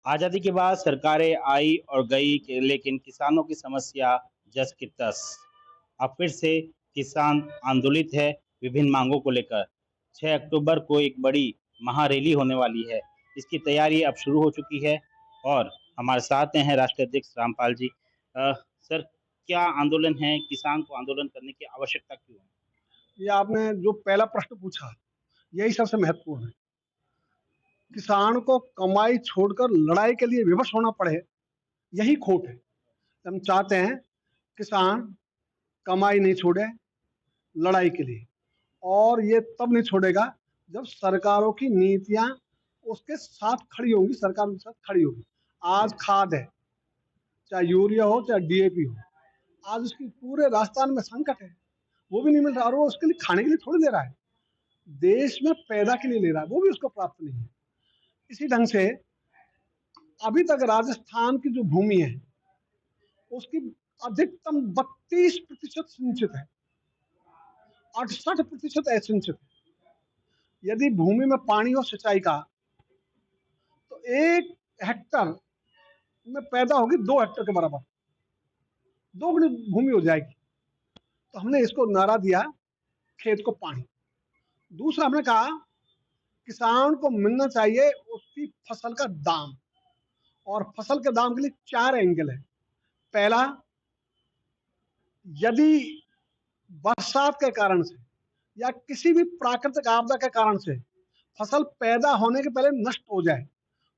आज़ादी के बाद सरकारें आई और गई लेकिन किसानों की समस्या जस की तस। अब फिर से किसान आंदोलित है विभिन्न मांगों को लेकर। 6 अक्टूबर को एक बड़ी महारैली होने वाली है। इसकी तैयारी अब शुरू हो चुकी है और हमारे साथ हैं राष्ट्रीय अध्यक्ष रामपाल जी। सर, क्या आंदोलन है? किसान को आंदोलन करने की आवश्यकता क्यों है? ये आपने जो पहला प्रश्न पूछा, यही सबसे महत्वपूर्ण है। किसान को कमाई छोड़कर लड़ाई के लिए विवश होना पड़े, यही खोट है। हम चाहते हैं किसान कमाई नहीं छोड़े लड़ाई के लिए, और ये तब नहीं छोड़ेगा जब सरकारों की नीतियां उसके साथ खड़ी होंगी, सरकार के साथ खड़ी होगी। आज खाद है, चाहे यूरिया हो चाहे डीएपी हो, आज उसकी पूरे राजस्थान में संकट है, वो भी नहीं मिल रहा, और वो उसके लिए खाने के लिए थोड़ी दे रहा है, देश में पैदा के लिए ले रहा है, वो भी उसको प्राप्त नहीं है। इसी ढंग से अभी तक राजस्थान की जो भूमि है उसकी अधिकतम 32% सिंचित है, 68% असिंचित है। यदि भूमि में पानी हो सिंचाई का तो 1 हेक्टर में पैदा होगी 2 हेक्टर के बराबर, दोगुनी भूमि हो जाएगी। तो हमने इसको नारा दिया, खेत को पानी। दूसरा हमने कहा किसान को मिलना चाहिए उसकी फसल का दाम, और फसल के दाम के लिए 4 एंगल है। पहला, यदि बरसात के कारण से या किसी भी प्राकृतिक आपदा के कारण से फसल पैदा होने के पहले नष्ट हो जाए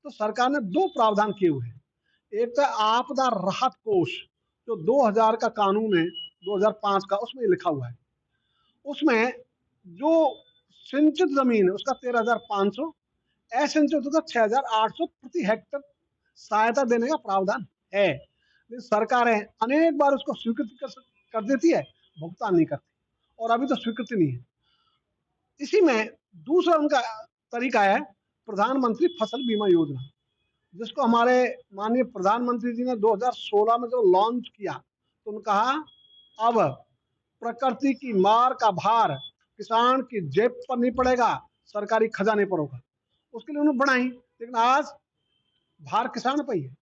तो सरकार ने दो प्रावधान किए हुए हैं। एक तो आपदा राहत कोष, जो 2000 का कानून है, 2005 का, उसमें लिखा हुआ है। उसमें जो सिंचित जमीन है उसका 13,500, असिंचित का 6,800 प्रति हेक्टर सहायता देने का प्रावधान है। लेकिन सरकारें अनेक बार उसको स्वीकृति कर देती है, भुगतान नहीं करती, और अभी तो स्वीकृति नहीं है। इसी में दूसरा उनका तरीका है प्रधानमंत्री फसल बीमा योजना, जिसको हमारे माननीय प्रधानमंत्री जी ने 2016 में जो लॉन्च किया, तो उन्होंने कहा अब प्रकृति की मार का भार किसान की जेब पर नहीं पड़ेगा, सरकारी खजाने पर होगा। उसके लिए उन्होंने बनाई, लेकिन आज भार किसान पर ही है।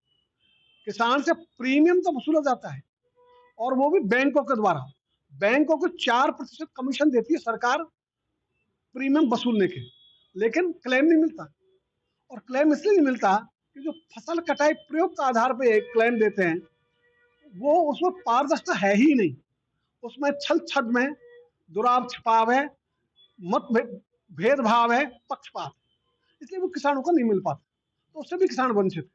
किसान से प्रीमियम तो वसूला जाता है, और वो भी बैंकों के द्वारा। बैंकों को 4% कमीशन देती है सरकार प्रीमियम वसूलने के, लेकिन क्लेम नहीं मिलता। और क्लेम इसलिए नहीं मिलता कि जो फसल कटाई प्रयोग का आधार पे क्लेम देते हैं, वो उसमें पारदर्शिता है ही नहीं। उसमें छल छद में दुराव छिपाव है, मत भेदभाव है, पक्षपात, इसलिए वो किसानों को नहीं मिल पाता, तो उससे भी किसान वंचित है।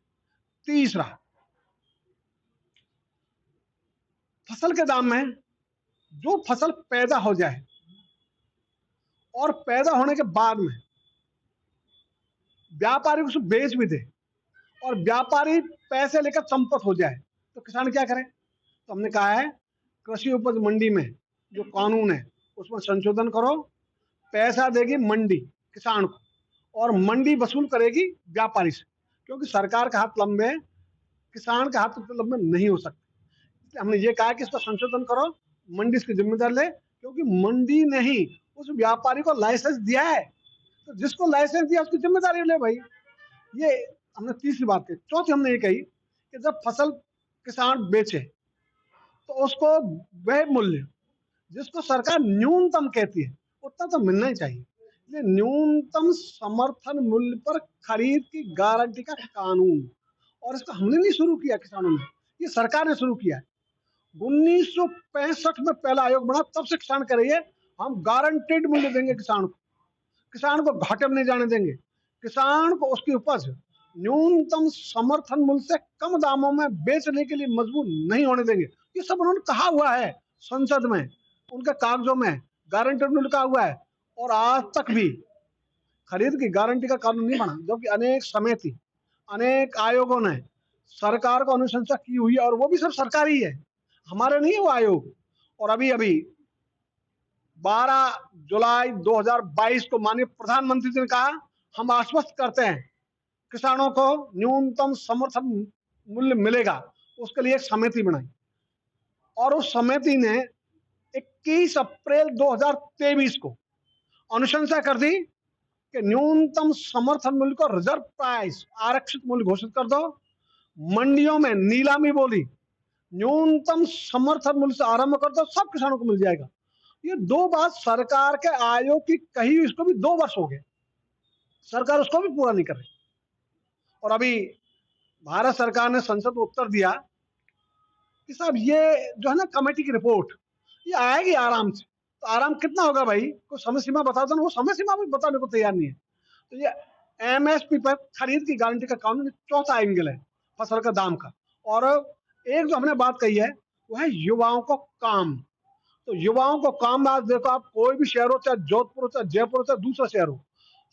तीसरा, फसल के दाम में जो फसल पैदा हो जाए और पैदा होने के बाद में व्यापारी उसको बेच भी दे और व्यापारी पैसे लेकर चंपत हो जाए, तो किसान क्या करे? तो हमने कहा है कृषि उपज मंडी में जो कानून है उसमें संशोधन करो। पैसा देगी मंडी किसान को, और मंडी वसूल करेगी व्यापारी से, क्योंकि सरकार का हाथ लंबे है, किसान का हाथ लंबे नहीं हो सकते। इसलिए हमने ये कहा कि इसका संशोधन करो, मंडी इसकी जिम्मेदार ले, क्योंकि मंडी ने ही उस व्यापारी को लाइसेंस दिया है, तो जिसको लाइसेंस दिया उसकी जिम्मेदारी ले भाई। ये हमने तीसरी बात कही। चौथी हमने ये कही कि जब फसल किसान बेचे तो उसको वह मूल्य जिसको सरकार न्यूनतम कहती है उतना तो मिलना ही चाहिए। इसलिए न्यूनतम समर्थन मूल्य पर खरीद की गारंटी का कानून, और इसको हमने नहीं शुरू किया, किसानों ने, ये सरकार ने शुरू किया है। 1965 में पहला आयोग बना, तब से किसान कह रही है हम गारंटेड मूल्य देंगे किसान को, किसान को घाटे में नहीं जाने देंगे, किसान को उसकी उपज न्यूनतम समर्थन मूल्य से कम दामों में बेचने के लिए मजबूर नहीं होने देंगे। ये सब उन्होंने कहा हुआ है संसद में, उनके कागजों में गारंटेड मूल्य लिखा हुआ है, और आज तक भी खरीद की गारंटी का कानून नहीं बना, जबकि अनेक समिति, अनेक आयोगों ने सरकार को अनुशंसा की हुई है, और वो भी सब सरकारी है, हमारे नहीं है वो आयोग। और अभी अभी 12 जुलाई 2022 को माननीय प्रधानमंत्री जी ने कहा हम आश्वस्त करते हैं किसानों को न्यूनतम समर्थन मूल्य मिलेगा, उसके लिए एक समिति बनाई, और उस समिति ने 21 अप्रैल 2023 को अनुशंसा कर दी कि न्यूनतम समर्थन मूल्य को रिजर्व प्राइस, आरक्षित मूल्य घोषित कर दो। मंडियों में नीलामी बोली, न्यूनतम समर्थन मूल्य से आरंभ कर दो, सब किसानों को मिल जाएगा। ये दो बात सरकार के आयोग की कही, इसको भी 2 वर्ष हो गए, सरकार उसको भी पूरा नहीं कर रही। और अभी भारत सरकार ने संसद को उत्तर दिया कि साहब ये जो है ना कमेटी की रिपोर्ट, ये आएगी आराम से। तो आराम कितना होगा भाई, कोई समय सीमा बता दो ना, वो समय सीमा भी बताने को तैयार नहीं है। तो ये एमएसपी पर खरीद की गारंटी का कानून चौथा एंगल है फसल का दाम का। और एक जो हमने बात कही है वो है युवाओं को काम। तो युवाओं को काम, आज देखो आप कोई भी शहर हो, चाहे जोधपुर हो, चाहे जयपुर हो, चाहे दूसरा शहर हो,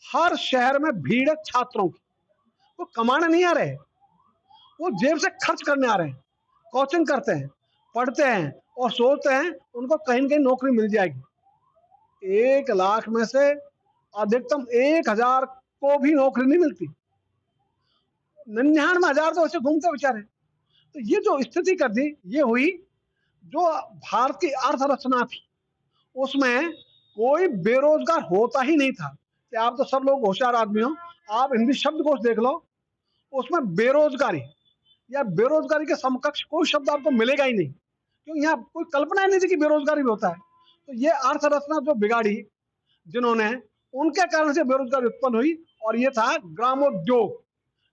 हर शहर में भीड़ है छात्रों की। वो कमाने नहीं आ रहे, वो जेब से खर्च करने आ रहे हैं, कोचिंग करते हैं, पढ़ते हैं और सोचते हैं उनको कहीं न कहीं नौकरी मिल जाएगी। 1 लाख में से अधिकतम 1000 को भी नौकरी नहीं मिलती, 99,000 तो ऐसे घूमते बेचारे। तो ये जो स्थिति कर दी, ये हुई जो भारत की अर्थव्यवस्था थी उसमें कोई बेरोजगार होता ही नहीं था। कि आप तो सब लोग होशियार आदमी हो, आप हिंदी शब्दकोश देख लो, उसमें बेरोजगारी या बेरोजगारी के समकक्ष कोई शब्द आपको मिलेगा ही नहीं, क्योंकि यहाँ कोई कल्पना ही नहीं थी कि बेरोजगारी भी होता है। तो ये अर्थव्यवस्था जो बिगाड़ी जिन्होंने, उनके कारण से बेरोजगारी उत्पन्न हुई। और ये था ग्रामोद्योग।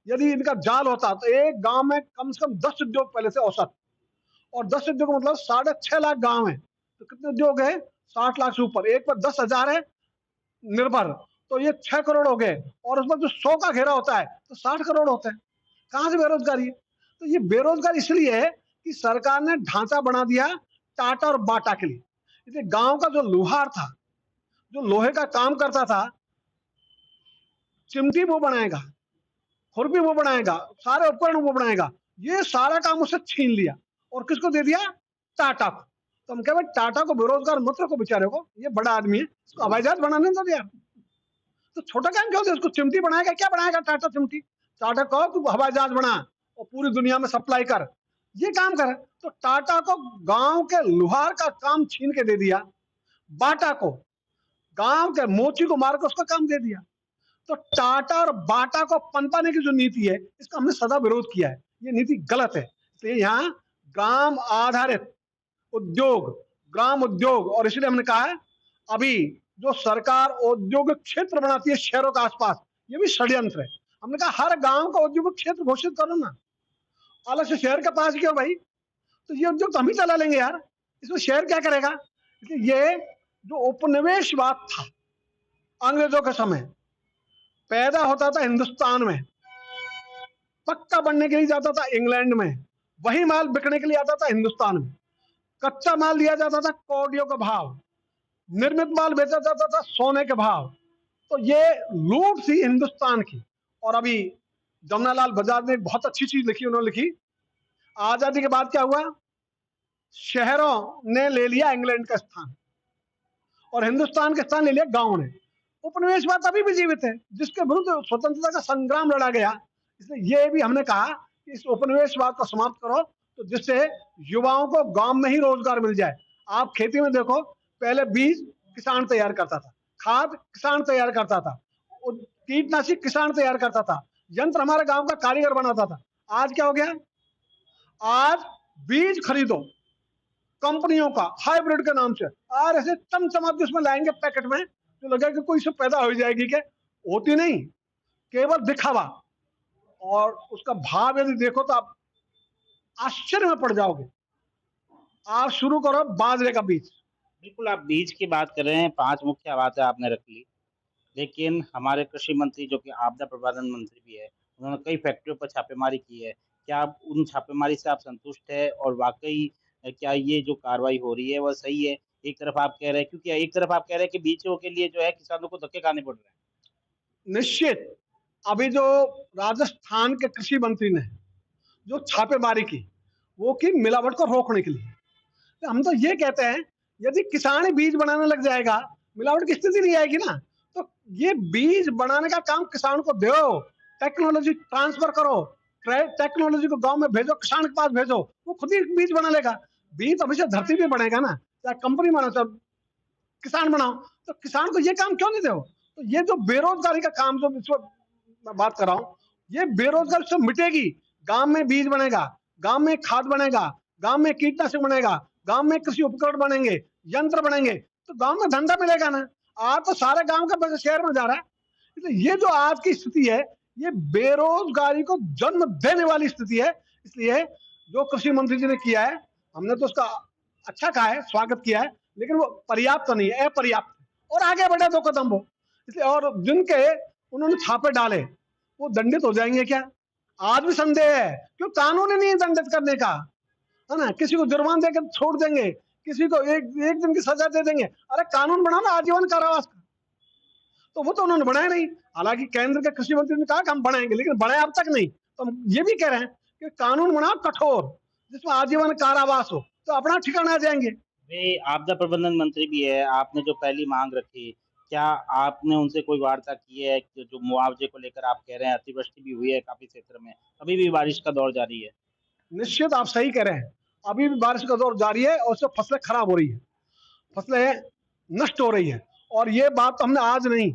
यदि इनका जाल होता तो एक गांव में कम से कम 10 उद्योग पहले से औसत, और 10 उद्योग मतलब 6.5 लाख गांव है, तो कितने उद्योग है, 60 लाख से ऊपर, एक पर 10,000 है निर्भर, तो ये 6 करोड़ हो गए। और उसमें जो 100 का घेरा होता है तो 60 करोड़ होते हैं। कहां से बेरोजगारी है? तो ये बेरोजगारी इसलिए है कि सरकार ने ढांचा बना दिया टाटा और बाटा के लिए। इसलिए गांव का जो लोहार था, जो लोहे का काम करता था, चिमटी वो बनाएगा, खुरपी वो बनाएगा, सारे उपकरण वो बनाएगा, ये सारा काम उससे छीन लिया और किसको दे दिया, टाटा को। तो हम कह भाई टाटा को बेरोजगार मत रखो बेचारे को, ये बड़ा आदमी है, इसको हवाई जहाज बनाने दो यार। तो छोटा काम क्यों दे, उसको चिमटी बनाएगा, क्या बनाएगा टाटा चिमटी? टाटा को तू हवाई जहाज बना और पूरी दुनिया में सप्लाई कर, ये काम कर। तो टाटा को गांव के लोहार का काम छीन के दे दिया, बाटा को गांव के मोची को मार के उसका काम दे दिया। तो टाटा और बाटा को पनपाने की जो नीति है, इसका हमने सदा विरोध किया है, ये नीति गलत है। इसलिए यहाँ ग्राम आधारित उद्योग, ग्राम उद्योग, और इसलिए हमने कहा है अभी जो सरकार औद्योगिक क्षेत्र बनाती है शहरों के आसपास, ये भी षड्यंत्र है। हमने कहा हर गांव का औद्योगिक क्षेत्र घोषित करो ना, अलग से शहर के पास क्यों भाई? तो ये उद्योग तो हम ही चला लेंगे यार, इसमें शहर क्या करेगा? ये जो उपनिवेशवाद था अंग्रेजों के समय, पैदा होता था हिंदुस्तान में, पक्का बनने के लिए जाता था इंग्लैंड में, वही माल बिकने के लिए आता था हिंदुस्तान में, कच्चा माल दिया जाता था कौड़ियों का भाव, निर्मित माल बेचा जाता था सोने के भाव। तो ये लूट थी हिंदुस्तान की। और अभी जमनालाल बजाज ने एक बहुत अच्छी चीज लिखी, उन्होंने लिखी आजादी के बाद क्या हुआ, शहरों ने ले लिया इंग्लैंड का स्थान और हिंदुस्तान का स्थान ले लिया गांव ने। उपनिवेशवाद अभी भी जीवित है, जिसके विरुद्ध स्वतंत्रता का संग्राम लड़ा गया। इसलिए ये भी हमने कहा कि इस उपनिवेशवाद को समाप्त करो, तो जिससे युवाओं को गांव में ही रोजगार मिल जाए। आप खेती में देखो, पहले बीज किसान तैयार करता था, खाद किसान तैयार करता था, कीटनाशक किसान तैयार करता था, यंत्र हमारे गांव का कारीगर बनाता था। आज क्या हो गया, आज बीज खरीदो कंपनियों का हाइब्रिड के नाम से, और ऐसे चमचमाते उसमें लाएंगे पैकेट में, जो लगा कि कोई से पैदा हो जाएगी, क्या होती नहीं, केवल दिखावा। और उसका भाव यदि देखो तो आप आश्चर्य में पड़ जाओगे। आप शुरू करो बाजरे का बीज। बिल्कुल, आप बीज की बात कर रहे हैं, 5 मुख्य बातें आपने रख ली। लेकिन हमारे कृषि मंत्री जो कि आपदा प्रबंधन मंत्री भी है, उन्होंने कई फैक्ट्रियों पर छापेमारी की है। क्या आप उन छापेमारी से आप संतुष्ट हैं और वाक़ई क्या ये जो कार्रवाई हो रही है वह सही है? एक तरफ आप कह रहे हैं, क्योंकि एक तरफ आप कह रहे हैं कि बीजों के लिए जो है किसानों को धक्के खाने पड़ रहे हैं। निश्चित, अभी जो राजस्थान के कृषि मंत्री ने जो छापेमारी की, वो की मिलावट को रोकने के लिए। तो हम तो ये कहते हैं, यदि किसान ही बीज बनाने लग जाएगा, मिलावट की स्थिति नहीं आएगी ना। तो ये बीज बनाने का काम किसान को दो, टेक्नोलॉजी ट्रांसफर करो, टेक्नोलॉजी को गांव में भेजो, किसान के पास भेजो, वो खुद ही बीज बना लेगा। बीज अभी से धरती पे बनेगा ना, चाहे कंपनी बनाओ, चाहे किसान बनाओ, तो किसान को ये काम क्यों नहीं दो? तो ये जो बेरोजगारी का काम जो इस वक्त मैं बात कर रहा हूँ, ये बेरोजगारी सब मिटेगी। गांव में बीज बनेगा, गांव में खाद बनेगा, गांव में कीटनाशक बनेगा, गांव में कृषि उपकरण बनेंगे, यंत्र बनेंगे, तो गांव में धंधा मिलेगा ना। आज तो सारे गांव का पैसा शहर में जा रहा है। तो ये जो आज की स्थिति है, ये बेरोजगारी को जन्म देने वाली स्थिति है। इसलिए जो कृषि मंत्री जी ने किया है, हमने तो उसका अच्छा कहा है, स्वागत किया है, लेकिन वो पर्याप्त तो नहीं है, अपर्याप्त। और आगे बढ़े 2 कदम वो। इसलिए और जिनके उन्होंने छापे डाले, वो दंडित हो जाएंगे क्या? आज भी संदेह है, क्यों कानून ही नहीं है दंडित करने का, है ना? किसी को जुर्माना देकर छोड़ देंगे, किसी को एक दिन की सजा दे देंगे। अरे कानून बना ना आजीवन कारावास का, तो वो तो उन्होंने बनाया नहीं। हालांकि केंद्र के कृषि मंत्री ने कहा कि हम बनाएंगे, लेकिन बनाया अब तक नहीं। तो हम ये भी कह रहे हैं कि कानून बनाओ कठोर, जिसमें आजीवन कारावास हो, तो अपना ठिकाना आ जाएंगे। वे आपदा प्रबंधन मंत्री भी है, आपने जो पहली मांग रखी, क्या आपने उनसे कोई वार्ता की है कि जो मुआवजे को लेकर आप कह रहे हैं अतिवृष्टि भी हुई है काफ़ी क्षेत्र में, अभी भी बारिश का दौर जारी है? निश्चित आप सही कह रहे हैं, अभी भी बारिश का दौर जारी है और उससे फसलें खराब हो रही है, फसलें नष्ट हो रही है। और ये बात तो हमने आज नहीं,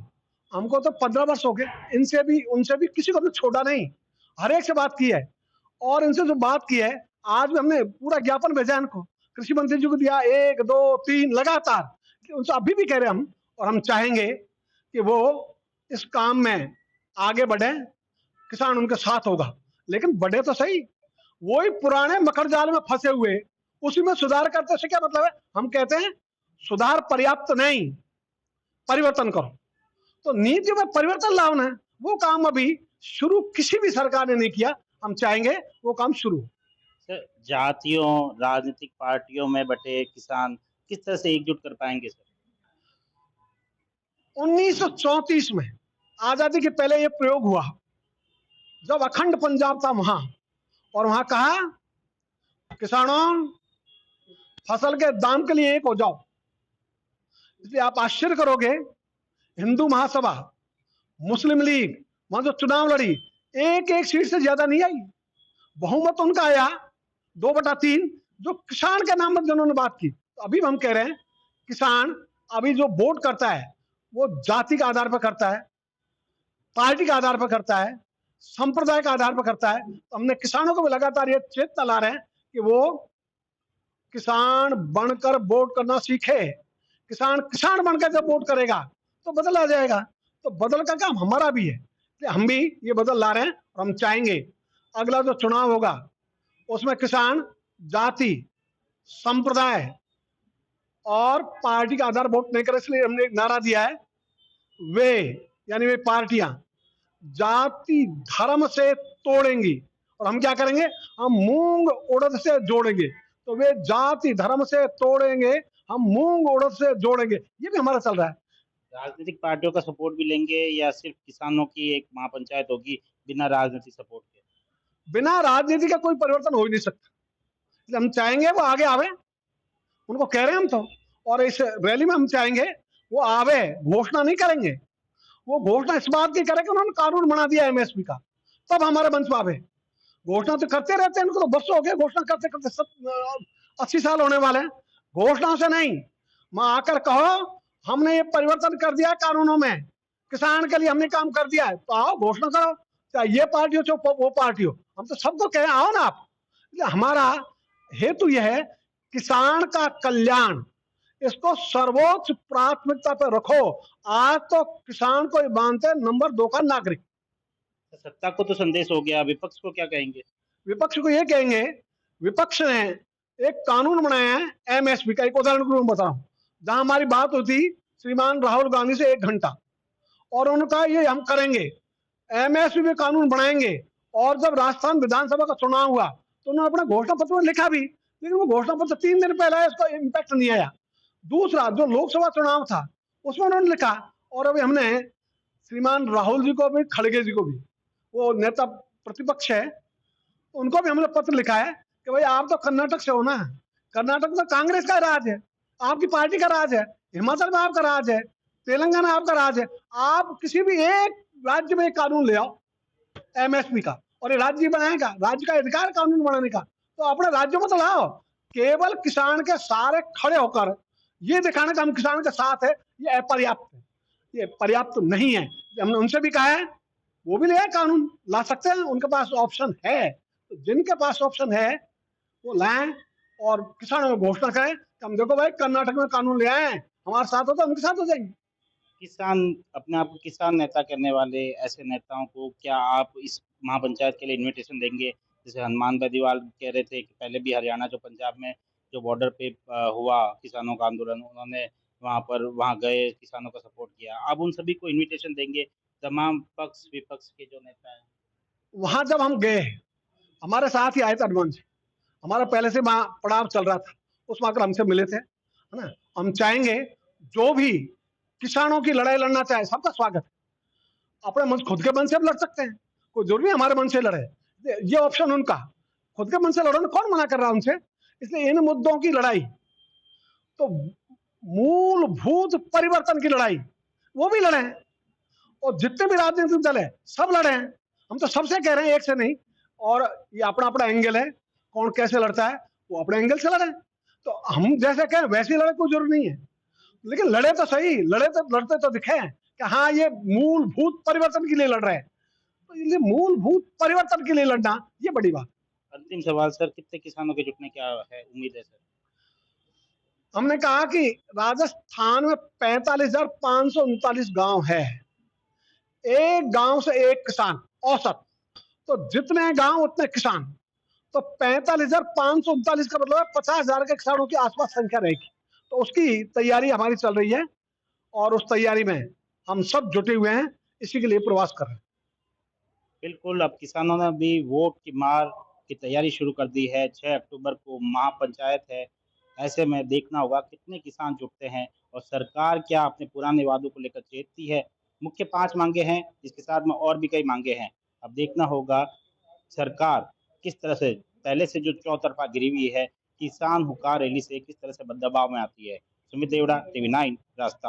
हमको तो 15 वर्ष हो गए, इनसे भी उनसे भी किसी को हमने छोड़ा नहीं, हर एक से बात की है। और इनसे जो बात की है, आज भी हमने पूरा ज्ञापन भेजा इनको, कृषि मंत्री जी को दिया, 1 2 3 लगातार, कि उनसे अभी भी कह रहे हैं हम। और हम चाहेंगे कि वो इस काम में आगे बढ़े, किसान उनके साथ होगा, लेकिन बढ़े तो सही। वही पुराने मकर जाल में फंसे हुए, उसी में सुधार करते से क्या मतलब है? हम कहते हैं सुधार पर्याप्त नहीं, परिवर्तन करो। तो नीति में परिवर्तन लाना है, वो काम अभी शुरू किसी भी सरकार ने नहीं किया। हम चाहेंगे वो काम शुरू हो। सर, जातियों, राजनीतिक पार्टियों में बँटे किसान किस तरह से एकजुट कर पाएँगे सर? 1934 में आजादी के पहले ये प्रयोग हुआ, जब अखंड पंजाब था वहां, और वहां कहा किसानों फसल के दाम के लिए एक हो जाओ। इसलिए आप आश्चर्य करोगे, हिंदू महासभा, मुस्लिम लीग, वहां जो चुनाव लड़ी, एक एक सीट से ज्यादा नहीं आई, बहुमत उनका आया 2/3, जो किसान के नाम पर जिन्होंने बात की। तो अभी हम कह रहे हैं किसान अभी जो वोट करता है, वो जाति के आधार पर करता है, पार्टी के आधार पर करता है, संप्रदाय के आधार पर करता है। तो हमने किसानों को भी लगातार ये चेतना ला रहे हैं कि वो किसान बनकर वोट करना सीखे। किसान किसान बनकर जब वोट करेगा तो बदल आ जाएगा। तो बदल का काम हमारा भी है, हम भी ये बदल ला रहे हैं। और हम चाहेंगे अगला जो चुनाव होगा उसमें किसान जाति, संप्रदाय और पार्टी का आधार वोट नहीं करे। इसलिए हमने एक नारा दिया है, वे यानी वे पार्टियां जाति धर्म से तोड़ेंगी, और हम क्या करेंगे? हम मूंग उड़द से जोड़ेंगे। तो वे जाति धर्म से तोड़ेंगे, हम मूंग उड़द से जोड़ेंगे। ये भी हमारा चल रहा है। राजनीतिक पार्टियों का सपोर्ट भी लेंगे या सिर्फ किसानों की एक महापंचायत होगी बिना राजनीतिक सपोर्ट के? बिना राजनीति का कोई परिवर्तन हो ही नहीं सकता। इसलिए हम चाहेंगे वो आगे आवे, उनको कह रहे हैं हम तो। और इस रैली में हम चाहेंगे वो आवे, घोषणा नहीं करेंगे, वो घोषणा इस बात की करे कि उन्होंने कानून बना दिया एमएसपी का, तब हमारे मंच पर आवे। घोषणा तो करते रहते हैं, इनको तो वर्षों हो गए घोषणा करते करते, 80 साल होने वाले हैं। घोषणा से नहीं, मैं आकर कहो हमने ये परिवर्तन कर दिया कानूनों में, किसान के लिए हमने काम कर दिया है, तो आओ घोषणा करो, चाहे ये पार्टी हो चाहे वो पार्टी हो। हम तो सबको कहें आओ ना आप। हमारा हेतु यह है किसान का कल्याण, इसको सर्वोच्च प्राथमिकता पर रखो। आज तो किसान को मानते हैं नंबर 2 का नागरिक। सत्ता को तो संदेश हो गया, विपक्ष को क्या कहेंगे? विपक्ष को ये कहेंगे, विपक्ष ने एक कानून बनाया है एमएसपी का। एक उदाहरण के रूप में बता रहा हूं, जहां हमारी बात हुई थी श्रीमान राहुल गांधी से 1 घंटा, और उन्होंने कहा ये हम करेंगे, एमएसपी में कानून बनाएंगे। और जब राजस्थान विधानसभा का चुनाव हुआ तो उन्होंने अपने घोषणा पत्र में लिखा भी, लेकिन वो घोषणा पत्र 3 दिन पहले आया, इसका इम्पैक्ट नहीं आया। दूसरा जो लोकसभा चुनाव था उसमें उन्होंने लिखा, और अभी हमने श्रीमान राहुल जी को भी, खड़गे जी को भी, वो नेता प्रतिपक्ष है, उनको भी हमने पत्र लिखा है कि भाई आप तो कर्नाटक से हो ना, कर्नाटक में कांग्रेस का राज है, आपकी पार्टी का राज है, हिमाचल में आपका राज है, तेलंगाना आपका राज है। आप किसी भी एक राज्य में एक कानून ले आओ एमएसपी का, और ये राज्य बनाएगा, राज्य का अधिकार कानून बनाने का, तो अपने राज्यों में तो लाओ। केवल किसान के सारे खड़े होकर ये दिखाने का हम किसान के साथ है, ये अपर्याप्त है। ये पर्याप्त नहीं है। हमने उनसे भी कहा है, वो भी ले आए कानून, ला सकते हैं, उनके पास ऑप्शन है। तो जिनके पास ऑप्शन है वो लाएं और किसानों में घोषणा करें कि हम देखो भाई कर्नाटक में कानून ले आए हैं, हमारे साथ हो तो उनके साथ हो जाएंगे। किसान अपने आप को किसान नेता कहने वाले ऐसे नेताओं को क्या आप इस महापंचायत के लिए इनविटेशन देंगे? जैसे हनुमान बेनीवाल कह रहे थे कि पहले भी हरियाणा जो पंजाब में जो बॉर्डर पे हुआ किसानों का आंदोलन, उन्होंने वहाँ गए, किसानों का सपोर्ट किया। आप उन सभी को इनविटेशन देंगे, तमाम पक्ष-विपक्ष के जो नेता हैं? वहां जब हम गए, हमारे साथ ही आए थे हनुमान जी, हमारा पहले से वहां पड़ाव चल रहा था, उस आकर हमसे मिले थे, है ना। हम चाहेंगे जो भी किसानों की लड़ाई लड़ना चाहे सबका स्वागत है। अपने मन, खुद के मन से भी लड़ सकते हैं, कोई जरूरी नहीं हमारे मन से लड़े, ये ऑप्शन उनका। खुद के मन से लड़ो ना, कौन मना कर रहा है उनसे। इसलिए इन मुद्दों की लड़ाई तो मूलभूत परिवर्तन की लड़ाई वो भी लड़े, और जितने भी राजनीतिक दल है सब लड़े हैं। हम तो सबसे कह रहे हैं, एक से नहीं। और ये अपना अपना एंगल है, कौन कैसे लड़ता है वो अपने एंगल से लड़े। तो हम जैसे कहें वैसे ही लड़े, कोई जरूरी नहीं है, लेकिन लड़े तो सही, लड़ते तो दिखे कि हाँ ये मूलभूत परिवर्तन के लिए लड़ रहे हैं। तो ये मूलभूत परिवर्तन के लिए लड़ना ये बड़ी बात। अंतिम सवाल सर, कितने किसानों के जुटने क्या है उम्मीद है सर? हमने कहा कि राजस्थान में 45,539 गांव है, एक गांव से एक किसान औसत, तो जितने गांव उतने किसान। तो 45,539 का मतलब है 50,000 के किसानों की आसपास संख्या रहेगी। तो उसकी तैयारी हमारी चल रही है, और उस तैयारी में हम सब जुटे हुए हैं, इसी के लिए प्रवास कर रहे हैं। बिल्कुल, अब किसानों ने भी वोट की मार की तैयारी शुरू कर दी है। 6 अक्टूबर को महापंचायत है। ऐसे में देखना होगा कितने किसान जुटते हैं और सरकार क्या अपने पुराने वादों को लेकर चेतती है। मुख्य 5 मांगे हैं, इसके साथ में और भी कई मांगे हैं। अब देखना होगा सरकार किस तरह से पहले से जो चौतरफा घिरी हुई है, किसान हुँकार रैली से किस तरह से दबाव में आती है। सुमित देवड़ा, टीवी 9 राजस्थान।